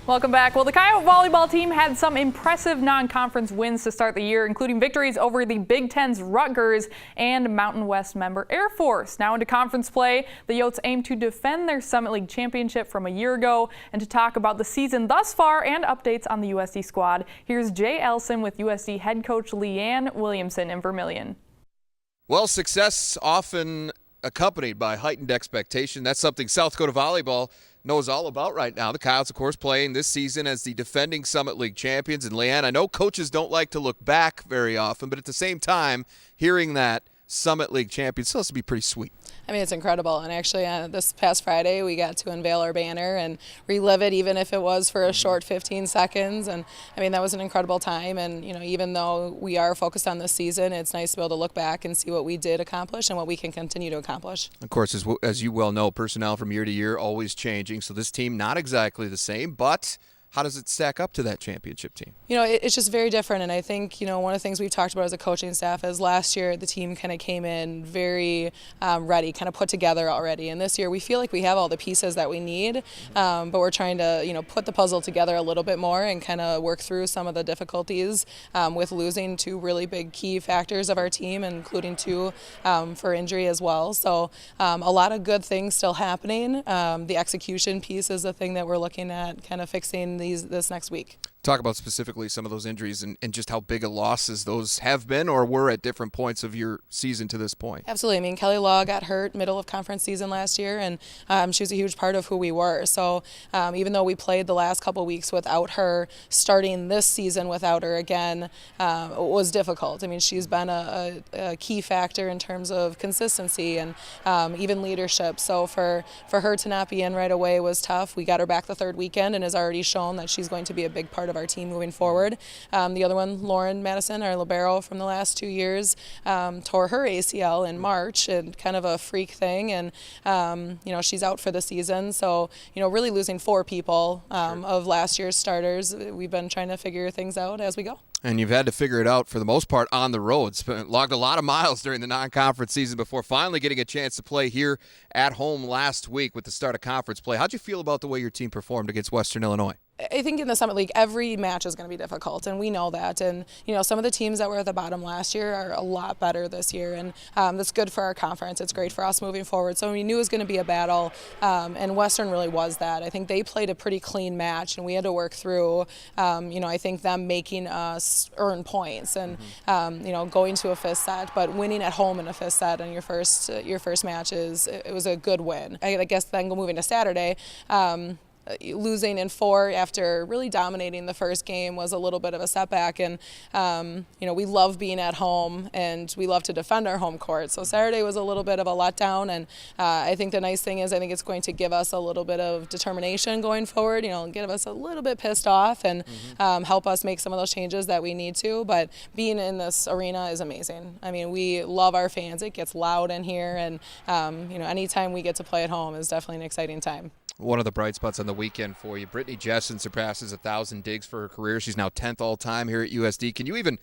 Welcome back. Well, the Coyote volleyball team had some impressive non-conference wins to start the year, including victories over the Big Ten's Rutgers and Mountain West member Air Force. Now into conference play, the Yotes aim to defend their Summit League championship from a year ago. And to talk about the season thus far and updates on the USD squad, here's Jay Elsen with USD head coach Leanne Williamson in Vermilion. Well, success often accompanied by heightened expectation. That's something South Dakota volleyball knows all about right now. The Coyotes, of course, playing this season as the defending Summit League champions. And Leanne, I know coaches don't like to look back very often, but at the same time, hearing that Summit League champion still has to be pretty sweet. I mean, it's incredible. And actually, this past Friday, we got to unveil our banner and relive it, even if it was for a short 15 seconds. And I mean, that was an incredible time. And, you know, even though we are focused on this season, it's nice to be able to look back and see what we did accomplish and what we can continue to accomplish. Of course, as you well know, personnel from year to year always changing. So this team not exactly the same, but how does it stack up to that championship team? You know, it's just very different. And I think, you know, one of the things we've talked about as a coaching staff is last year the team kind of came in very ready, kind of put together already. And this year we feel like we have all the pieces that we need, but we're trying to, you know, put the puzzle together a little bit more and kind of work through some of the difficulties with losing two really big key factors of our team, including two for injury as well. So a lot of good things still happening. The execution piece is the thing that we're looking at kind of fixing this next week. Talk about specifically some of those injuries and just how big a losses those have been or were at different points of your season to this point. Absolutely. I mean, Kelly Law got hurt middle of conference season last year, and she was a huge part of who we were. So even though we played the last couple of weeks without her, starting this season without her again was difficult. I mean, she's been a key factor in terms of consistency and even leadership. So for her to not be in right away was tough. We got her back the third weekend and has already shown that she's going to be a big part of our team moving forward. The other one, Lauren Madison, our libero from the last 2 years, tore her ACL in March, and kind of a freak thing, and you know, she's out for the season. So, you know, really losing four people of last year's starters. We've been trying to figure things out as we go. And you've had to figure it out for the most part on the road. Logged a lot of miles during the non-conference season before finally getting a chance to play here at home last week with the start of conference play. How'd you feel about the way your team performed against Western Illinois? I think in the Summit League, every match is going to be difficult, and we know that. And, you know, some of the teams that were at the bottom last year are a lot better this year, and that's good for our conference. It's great for us moving forward. So we knew it was going to be a battle, and Western really was that. I think they played a pretty clean match, and we had to work through, you know, I think them making us earn points and, you know, going to a fifth set, but winning at home in a fifth set in your first match it was a good win. I guess then moving to Saturday, losing in four after really dominating the first game was a little bit of a setback, and you know, we love being at home and we love to defend our home court. So Saturday was a little bit of a letdown, and I think the nice thing is I think it's going to give us a little bit of determination going forward, you know, get us a little bit pissed off and help us make some of those changes that we need to. But being in this arena is amazing. I mean, we love our fans. It gets loud in here, and you know, anytime we get to play at home is definitely an exciting time. One of the bright spots on the weekend for you, Brittany Jessen surpasses 1,000 digs for her career. She's now 10th all-time here at USD. Can you even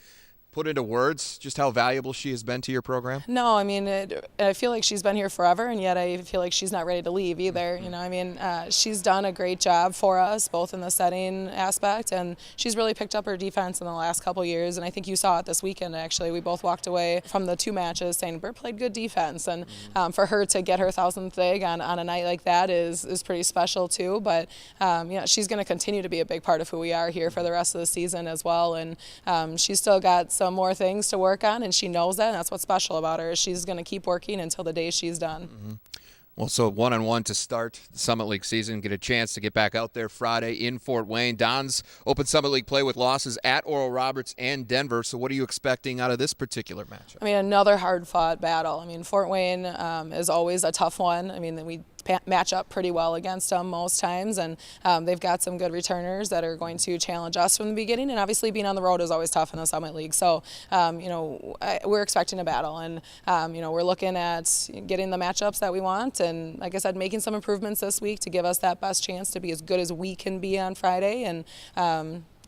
put into words just how valuable she has been to your program? No, I mean, I feel like she's been here forever, and yet I feel like she's not ready to leave either. You know, I mean, she's done a great job for us, both in the setting aspect, and she's really picked up her defense in the last couple years, and I think you saw it this weekend, actually. We both walked away from the two matches saying, Britt played good defense, and for her to get her 1,000th dig on a night like that is pretty special, too. But, you know, she's going to continue to be a big part of who we are here for the rest of the season as well, and she's still got some more things to work on, and she knows that, and that's what's special about her. She's going to keep working until the day she's done. Well, so 1-on-1 to start the Summit League season. Get a chance to get back out there Friday in Fort Wayne. Don's open Summit League play with losses at Oral Roberts and Denver. So what are you expecting out of this particular matchup? I mean, another hard-fought battle. I mean, Fort Wayne is always a tough one. I mean, we match up pretty well against them most times, and they've got some good returners that are going to challenge us from the beginning, and obviously being on the road is always tough in the Summit League. So you know, we're expecting a battle, and you know, we're looking at getting the matchups that we want, and like I said, making some improvements this week to give us that best chance to be as good as we can be on Friday, and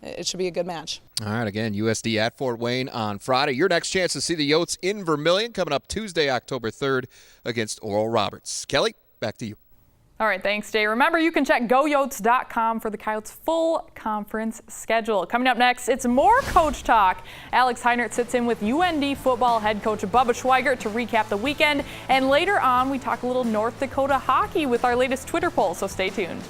it should be a good match. All right, again, USD at Fort Wayne on Friday. Your next chance to see the Yotes in Vermilion coming up Tuesday, October 3rd against Oral Roberts. Kelly, back to you. All right, thanks, Jay. Remember, you can check goyotes.com for the Coyotes' full conference schedule. Coming up next, it's more coach talk. Alex Heinert sits in with UND football head coach Bubba Schweigert to recap the weekend. And later on, we talk a little North Dakota hockey with our latest Twitter poll, so stay tuned.